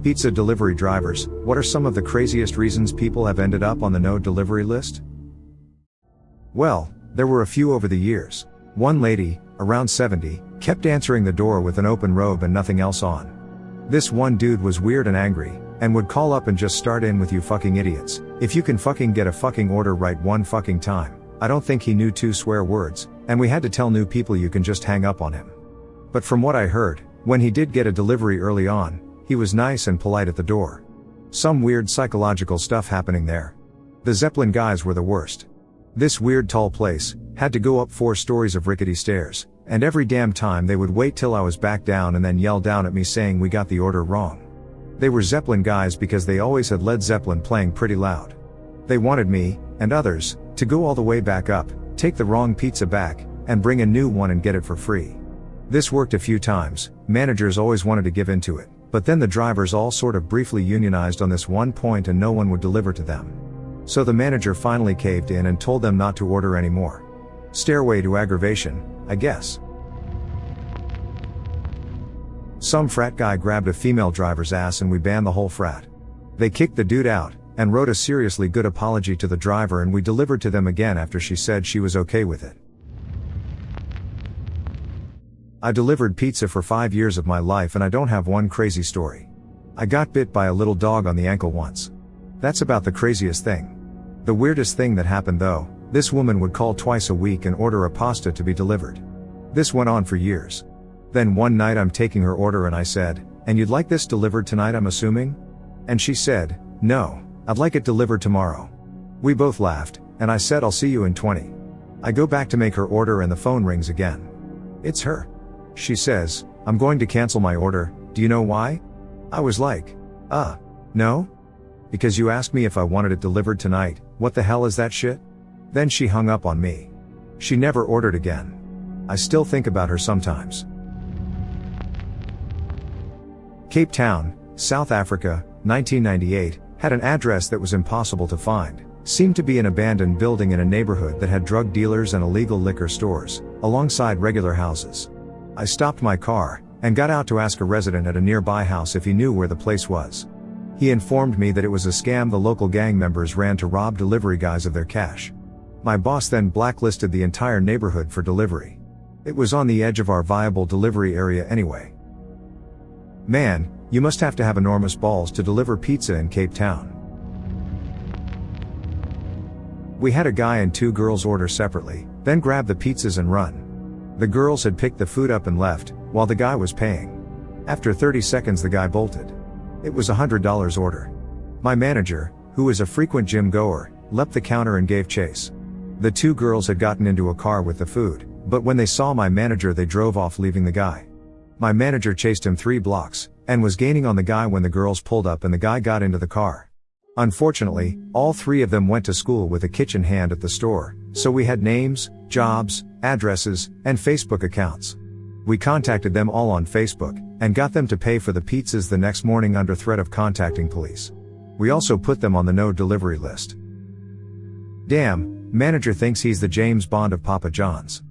Pizza delivery drivers, what are some of the craziest reasons people have ended up on the no delivery list? Well, there were a few over the years. One lady, around 70, kept answering the door with an open robe and nothing else on. This one dude was weird and angry, and would call up and just start in with "you fucking idiots. If you can fucking get a fucking order right one fucking time." I don't think he knew 2 swear words, and we had to tell new people you can just hang up on him. But from what I heard, when he did get a delivery early on, he was nice and polite at the door. Some weird psychological stuff happening there. The Zeppelin guys were the worst. This weird tall place had to go up 4 stories of rickety stairs, and every damn time they would wait till I was back down and then yell down at me saying we got the order wrong. They were Zeppelin guys because they always had Led Zeppelin playing pretty loud. They wanted me, and others, to go all the way back up, take the wrong pizza back, and bring a new one and get it for free. This worked a few times. Managers always wanted to give in to it, but then the drivers all sort of briefly unionized on this one point and no one would deliver to them. So the manager finally caved in and told them not to order anymore. Stairway to aggravation, I guess. Some frat guy grabbed a female driver's ass and we banned the whole frat. They kicked the dude out, and wrote a seriously good apology to the driver, and we delivered to them again after she said she was okay with it. I delivered pizza for 5 years of my life and I don't have one crazy story. I got bit by a little dog on the ankle once. That's about the craziest thing. The weirdest thing that happened though, this woman would call twice a week and order a pasta to be delivered. This went on for years. Then one night I'm taking her order and I said, "And you'd like this delivered tonight, I'm assuming?" And she said, "No, I'd like it delivered tomorrow." We both laughed, and I said, "I'll see you in 20. I go back to make her order and the phone rings again. It's her. She says, "I'm going to cancel my order, do you know why?" I was like, no? Because you asked me if I wanted it delivered tonight, what the hell is that shit?" Then she hung up on me. She never ordered again. I still think about her sometimes. Cape Town, South Africa, 1998, had an address that was impossible to find. Seemed to be an abandoned building in a neighborhood that had drug dealers and illegal liquor stores, alongside regular houses. I stopped my car, and got out to ask a resident at a nearby house if he knew where the place was. He informed me that it was a scam the local gang members ran to rob delivery guys of their cash. My boss then blacklisted the entire neighborhood for delivery. It was on the edge of our viable delivery area anyway. Man, you must have to have enormous balls to deliver pizza in Cape Town. We had a guy and 2 girls order separately, then grab the pizzas and run. The girls had picked the food up and left, while the guy was paying. After 30 seconds the guy bolted. It was a $100 order. My manager, who is a frequent gym goer, leapt the counter and gave chase. The 2 girls had gotten into a car with the food, but when they saw my manager they drove off leaving the guy. My manager chased him 3 blocks, and was gaining on the guy when the girls pulled up and the guy got into the car. Unfortunately, all 3 of them went to school with a kitchen hand at the store, so we had names, jobs, addresses, and Facebook accounts. We contacted them all on Facebook, and got them to pay for the pizzas the next morning under threat of contacting police. We also put them on the no delivery list. Damn, manager thinks he's the James Bond of Papa John's.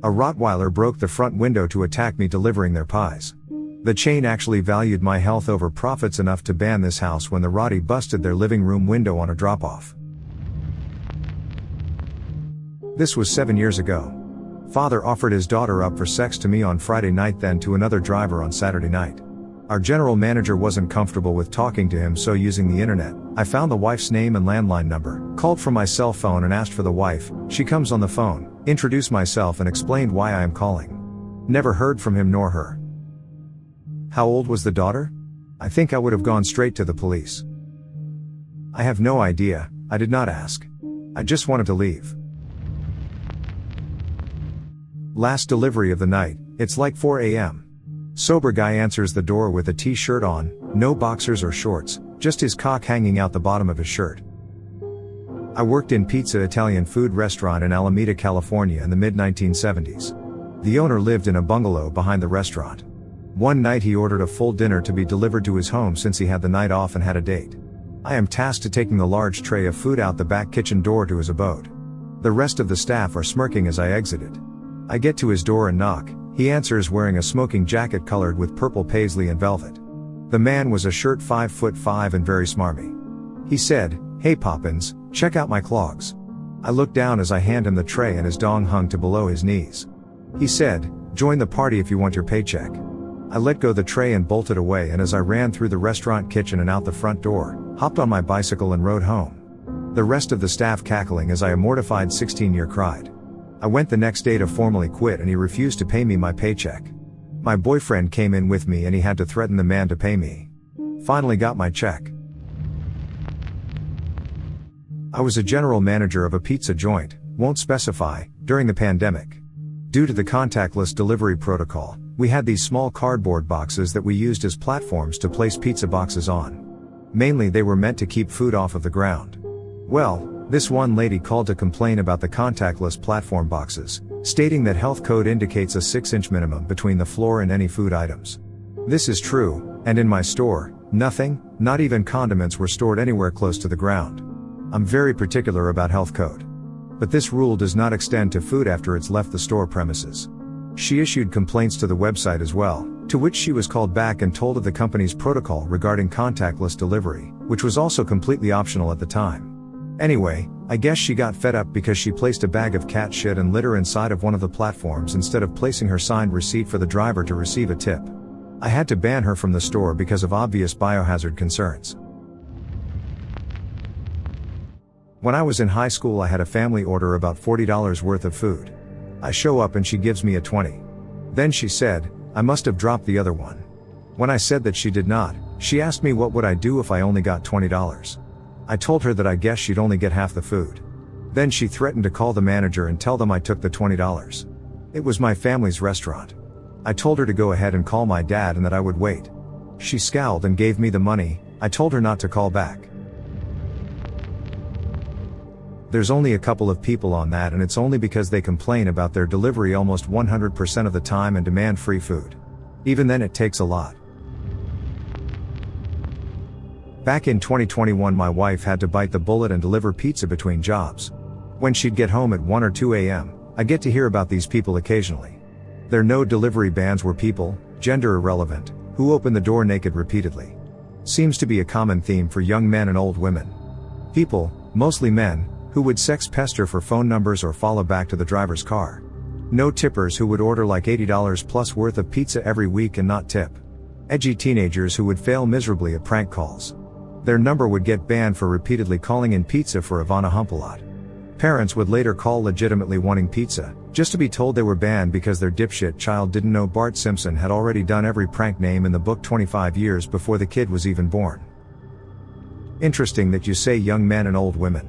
A Rottweiler broke the front window to attack me delivering their pies. The chain actually valued my health over profits enough to ban this house when the Rottie busted their living room window on a drop-off. This was 7 years ago. Father offered his daughter up for sex to me on Friday night, then to another driver on Saturday night. Our general manager wasn't comfortable with talking to him, so using the internet, I found the wife's name and landline number, called from my cell phone and asked for the wife. She comes on the phone, introduced myself and explained why I am calling. Never heard from him nor her. How old was the daughter? I think I would have gone straight to the police. I have no idea, I did not ask. I just wanted to leave. Last delivery of the night, it's like 4 a.m. Sober guy answers the door with a t-shirt on, no boxers or shorts, just his cock hanging out the bottom of his shirt. I worked in pizza Italian food restaurant in Alameda, California in the mid-1970s. The owner lived in a bungalow behind the restaurant. One night he ordered a full dinner to be delivered to his home since he had the night off and had a date. I am tasked to taking the large tray of food out the back kitchen door to his abode. The rest of the staff are smirking as I exited. I get to his door and knock. He answers wearing a smoking jacket colored with purple paisley and velvet. The man was a shirt 5'5" and very smarmy. He said, "Hey Poppins, check out my clogs." I looked down as I hand him the tray and his dong hung to below his knees. He said, "Join the party if you want your paycheck." I let go the tray and bolted away, and as I ran through the restaurant kitchen and out the front door, hopped on my bicycle and rode home. The rest of the staff cackling as I a mortified 16-year cried. I went the next day to formally quit and he refused to pay me my paycheck. My boyfriend came in with me and he had to threaten the man to pay me. Finally got my check. I was a general manager of a pizza joint, won't specify, during the pandemic. Due to the contactless delivery protocol, we had these small cardboard boxes that we used as platforms to place pizza boxes on. Mainly they were meant to keep food off of the ground. Well, this one lady called to complain about the contactless platform boxes, stating that health code indicates a 6-inch minimum between the floor and any food items. This is true, and in my store, nothing, not even condiments, were stored anywhere close to the ground. I'm very particular about health code. But this rule does not extend to food after it's left the store premises. She issued complaints to the website as well, to which she was called back and told of the company's protocol regarding contactless delivery, which was also completely optional at the time. Anyway, I guess she got fed up because she placed a bag of cat shit and litter inside of one of the platforms instead of placing her signed receipt for the driver to receive a tip. I had to ban her from the store because of obvious biohazard concerns. When I was in high school, I had a family order about $40 worth of food. I show up and she gives me a 20. Then she said, I must have dropped the other one. When I said that she did not, she asked me what would I do if I only got $20. I told her that I guess she'd only get half the food. Then she threatened to call the manager and tell them I took the $20. It was my family's restaurant. I told her to go ahead and call my dad and that I would wait. She scowled and gave me the money. I told her not to call back. There's only a couple of people on that, and it's only because they complain about their delivery almost 100% of the time and demand free food. Even then it takes a lot. Back in 2021, my wife had to bite the bullet and deliver pizza between jobs. When she'd get home at 1 or 2 a.m., I get to hear about these people occasionally. Their no delivery bans were people, gender irrelevant, who open the door naked repeatedly. Seems to be a common theme for young men and old women. People, mostly men, who would sex pester for phone numbers or follow back to the driver's car. No tippers who would order like $80 plus worth of pizza every week and not tip. Edgy teenagers who would fail miserably at prank calls. Their number would get banned for repeatedly calling in pizza for Ivana Humpalot. Parents would later call legitimately wanting pizza, just to be told they were banned because their dipshit child didn't know Bart Simpson had already done every prank name in the book 25 years before the kid was even born. Interesting that you say young men and old women.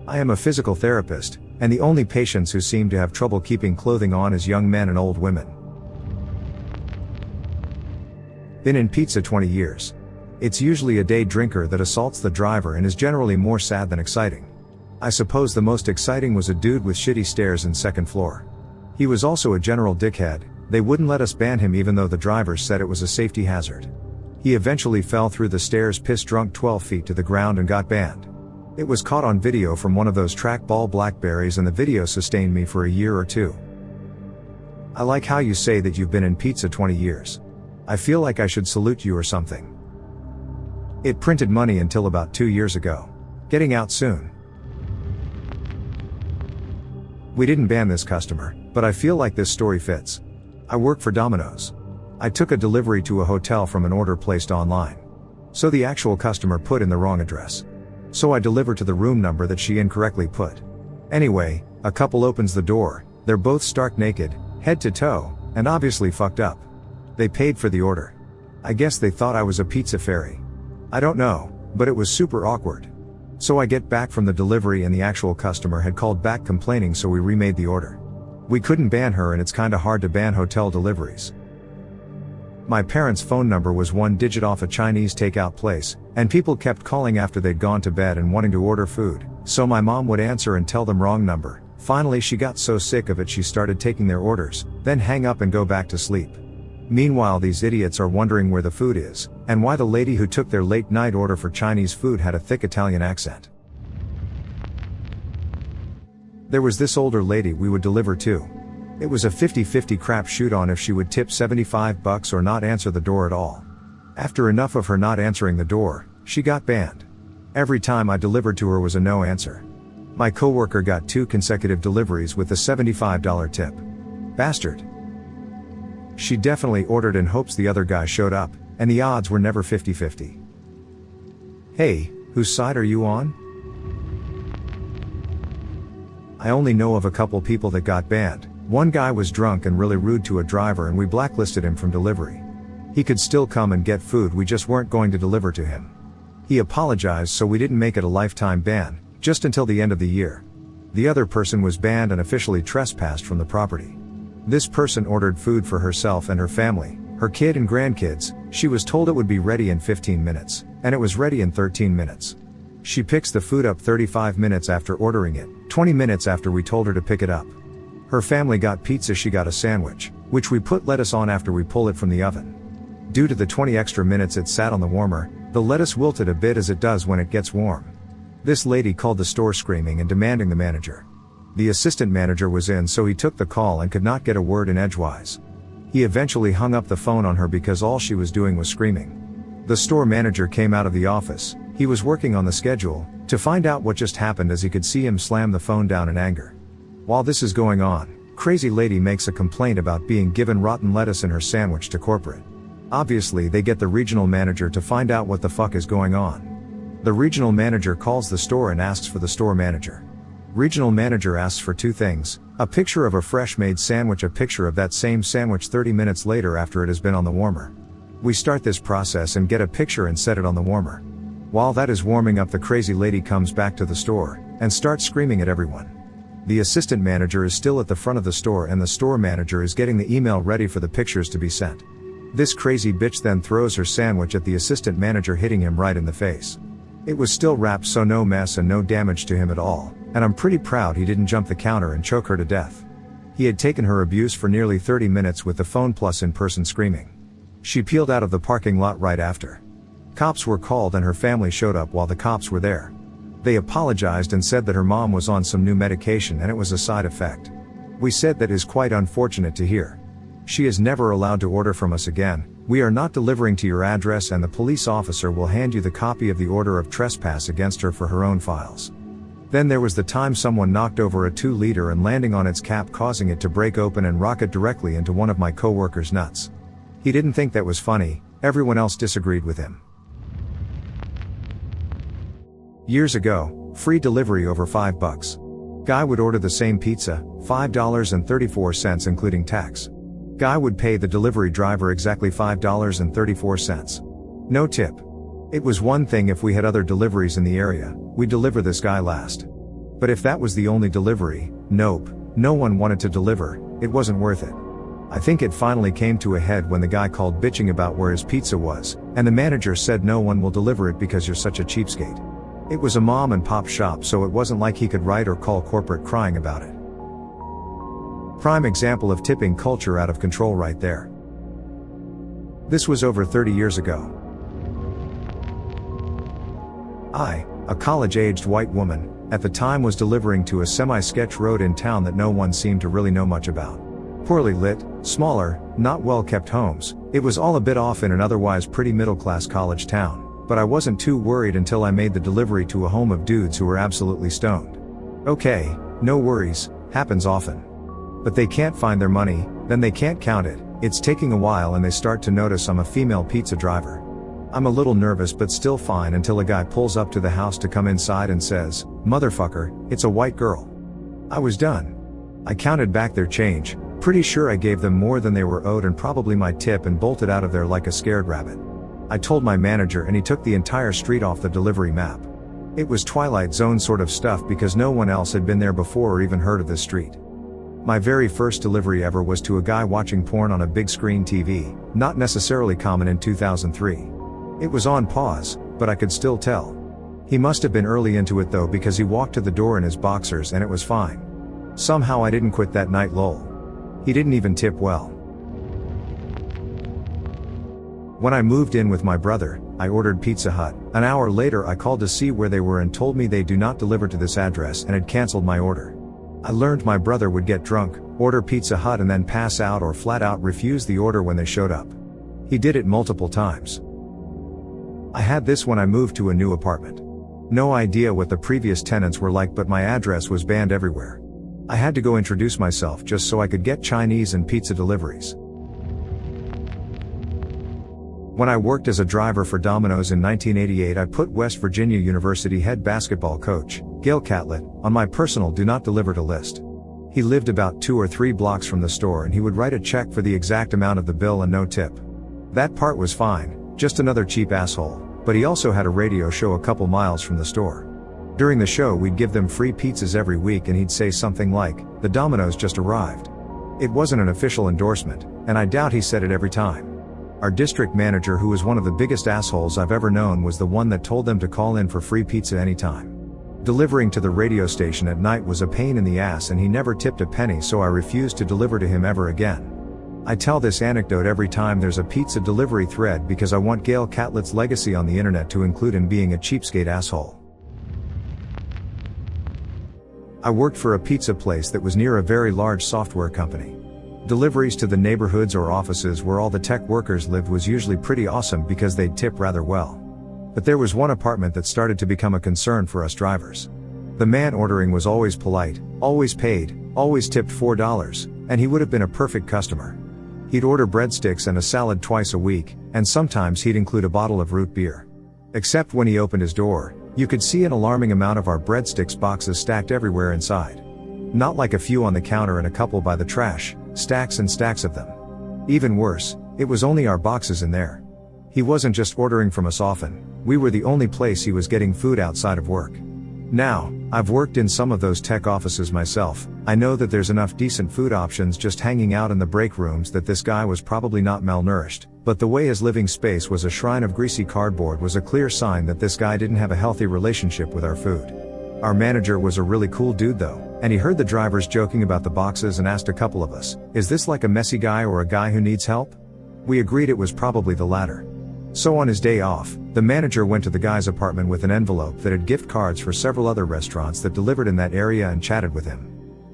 I am a physical therapist, and the only patients who seem to have trouble keeping clothing on is young men and old women. Been in pizza 20 years. It's usually a day drinker that assaults the driver and is generally more sad than exciting. I suppose the most exciting was a dude with shitty stairs in second floor. He was also a general dickhead. They wouldn't let us ban him even though the drivers said it was a safety hazard. He eventually fell through the stairs piss drunk 12 feet to the ground and got banned. It was caught on video from one of those trackball Blackberries and the video sustained me for a year or two. I like how you say that you've been in pizza 20 years. I feel like I should salute you or something. It printed money until about 2 years ago. Getting out soon. We didn't ban this customer, but I feel like this story fits. I work for Domino's. I took a delivery to a hotel from an order placed online. So the actual customer put in the wrong address. So I delivered to the room number that she incorrectly put. Anyway, a couple opens the door. They're both stark naked, head to toe, and obviously fucked up. They paid for the order. I guess they thought I was a pizza fairy. I don't know, but it was super awkward. So I get back from the delivery and the actual customer had called back complaining, so we remade the order. We couldn't ban her, and it's kinda hard to ban hotel deliveries. My parents' phone number was 1 digit off a Chinese takeout place, and people kept calling after they'd gone to bed and wanting to order food, so my mom would answer and tell them wrong number. Finally she got so sick of it she started taking their orders, then hang up and go back to sleep. Meanwhile these idiots are wondering where the food is, and why the lady who took their late night order for Chinese food had a thick Italian accent. There was this older lady we would deliver to. It was a 50-50 crapshoot on if she would tip $75 or not answer the door at all. After enough of her not answering the door, she got banned. Every time I delivered to her was a no answer. My coworker got 2 consecutive deliveries with a $75 tip. Bastard. She definitely ordered in hopes the other guy showed up, and the odds were never 50-50. Hey, whose side are you on? I only know of a couple people that got banned. One guy was drunk and really rude to a driver and we blacklisted him from delivery. He could still come and get food, we just weren't going to deliver to him. He apologized, so we didn't make it a lifetime ban, just until the end of the year. The other person was banned and officially trespassed from the property. This person ordered food for herself and her family, her kid and grandkids. She was told it would be ready in 15 minutes, and it was ready in 13 minutes. She picks the food up 35 minutes after ordering it, 20 minutes after we told her to pick it up. Her family got pizza, she got a sandwich, which we put lettuce on after we pull it from the oven. Due to the 20 extra minutes it sat on the warmer, the lettuce wilted a bit, as it does when it gets warm. This lady called the store screaming and demanding the manager. The assistant manager was in, so he took the call and could not get a word in edgewise. He eventually hung up the phone on her because all she was doing was screaming. The store manager came out of the office, he was working on the schedule, to find out what just happened, as he could see him slam the phone down in anger. While this is going on, crazy lady makes a complaint about being given rotten lettuce in her sandwich to corporate. Obviously they get the regional manager to find out what the fuck is going on. The regional manager calls the store and asks for the store manager. Regional manager asks for 2 things, a picture of a fresh made sandwich, a picture of that same sandwich 30 minutes later after it has been on the warmer. We start this process and get a picture and set it on the warmer. While that is warming up, the crazy lady comes back to the store and starts screaming at everyone. The assistant manager is still at the front of the store and the store manager is getting the email ready for the pictures to be sent. This crazy bitch then throws her sandwich at the assistant manager, hitting him right in the face. It was still wrapped, so no mess and no damage to him at all, and I'm pretty proud he didn't jump the counter and choke her to death. He had taken her abuse for nearly 30 minutes with the phone plus in-person screaming. She peeled out of the parking lot right after. Cops were called and her family showed up while the cops were there. They apologized and said that her mom was on some new medication and it was a side effect. We said that is quite unfortunate to hear. She is never allowed to order from us again. We are not delivering to your address, and the police officer will hand you the copy of the order of trespass against her for her own files. Then there was the time someone knocked over a 2-liter and landing on its cap, causing it to break open and rocket directly into one of my coworkers' nuts. He didn't think that was funny, everyone else disagreed with him. Years ago, free delivery over $5. Guy would order the same pizza, $5.34 including tax. Guy would pay the delivery driver exactly $5.34. No tip. It was one thing if we had other deliveries in the area, we'd deliver this guy last. But if that was the only delivery, nope, no one wanted to deliver, it wasn't worth it. I think it finally came to a head when the guy called bitching about where his pizza was, and the manager said no one will deliver it because you're such a cheapskate. It was a mom and pop shop, so it wasn't like he could write or call corporate crying about it. Prime example of tipping culture out of control right there. This was over 30 years ago. I, a college-aged white woman, at the time was delivering to a semi-sketch road in town that no one seemed to really know much about. Poorly lit, smaller, not well-kept homes. It was all a bit off in an otherwise pretty middle-class college town, but I wasn't too worried until I made the delivery to a home of dudes who were absolutely stoned. Okay, no worries, happens often. But they can't find their money, then they can't count it, it's taking a while and they start to notice I'm a female pizza driver. I'm a little nervous but still fine until a guy pulls up to the house to come inside and says, "Motherfucker, it's a white girl." I was done. I counted back their change, pretty sure I gave them more than they were owed and probably my tip, and bolted out of there like a scared rabbit. I told my manager and he took the entire street off the delivery map. It was Twilight Zone sort of stuff because no one else had been there before or even heard of this street. My very first delivery ever was to a guy watching porn on a big screen TV, not necessarily common in 2003. It was on pause, but I could still tell. He must have been early into it though, because he walked to the door in his boxers and it was fine. Somehow I didn't quit that night, lol. He didn't even tip well. When I moved in with my brother, I ordered Pizza Hut. An hour later I called to see where they were and told me they do not deliver to this address and had cancelled my order. I learned my brother would get drunk, order Pizza Hut and then pass out or flat out refuse the order when they showed up. He did it multiple times. I had this when I moved to a new apartment. No idea what the previous tenants were like, but my address was banned everywhere. I had to go introduce myself just so I could get Chinese and pizza deliveries. When I worked as a driver for Domino's in 1988, I put West Virginia University head basketball coach, Gail Catlett, on my personal do not deliver to list. He lived about 2 or 3 blocks from the store and he would write a check for the exact amount of the bill and no tip. That part was fine, just another cheap asshole, but he also had a radio show a couple miles from the store. During the show we'd give them free pizzas every week and he'd say something like, "The Domino's just arrived." It wasn't an official endorsement, and I doubt he said it every time. Our district manager, who was one of the biggest assholes I've ever known, was the one that told them to call in for free pizza anytime. Delivering to the radio station at night was a pain in the ass and he never tipped a penny, so I refused to deliver to him ever again. I tell this anecdote every time there's a pizza delivery thread because I want Gail Catlett's legacy on the internet to include him being a cheapskate asshole. I worked for a pizza place that was near a very large software company. Deliveries to the neighborhoods or offices where all the tech workers lived was usually pretty awesome because they'd tip rather well. But there was one apartment that started to become a concern for us drivers. The man ordering was always polite, always paid, always tipped $4, and he would have been a perfect customer. He'd order breadsticks and a salad twice a week, and sometimes he'd include a bottle of root beer. Except when he opened his door, you could see an alarming amount of our breadsticks boxes stacked everywhere inside. Not like a few on the counter and a couple by the trash, stacks and stacks of them. Even worse, it was only our boxes in there. He wasn't just ordering from us often, we were the only place he was getting food outside of work. Now, I've worked in some of those tech offices myself. I know that there's enough decent food options just hanging out in the break rooms that this guy was probably not malnourished, but the way his living space was a shrine of greasy cardboard was a clear sign that this guy didn't have a healthy relationship with our food. Our manager was a really cool dude though, and he heard the drivers joking about the boxes and asked a couple of us, "Is this like a messy guy or a guy who needs help?" We agreed it was probably the latter. So on his day off, the manager went to the guy's apartment with an envelope that had gift cards for several other restaurants that delivered in that area and chatted with him.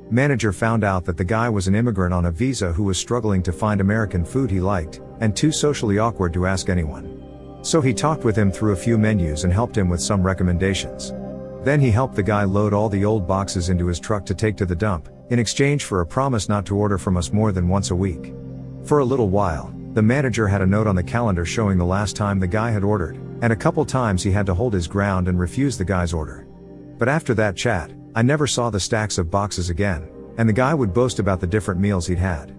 Manager found out that the guy was an immigrant on a visa who was struggling to find American food he liked, and too socially awkward to ask anyone. So he talked with him through a few menus and helped him with some recommendations. Then he helped the guy load all the old boxes into his truck to take to the dump, in exchange for a promise not to order from us more than once a week. For a little while, the manager had a note on the calendar showing the last time the guy had ordered, and a couple times he had to hold his ground and refuse the guy's order. But after that chat, I never saw the stacks of boxes again, and the guy would boast about the different meals he'd had.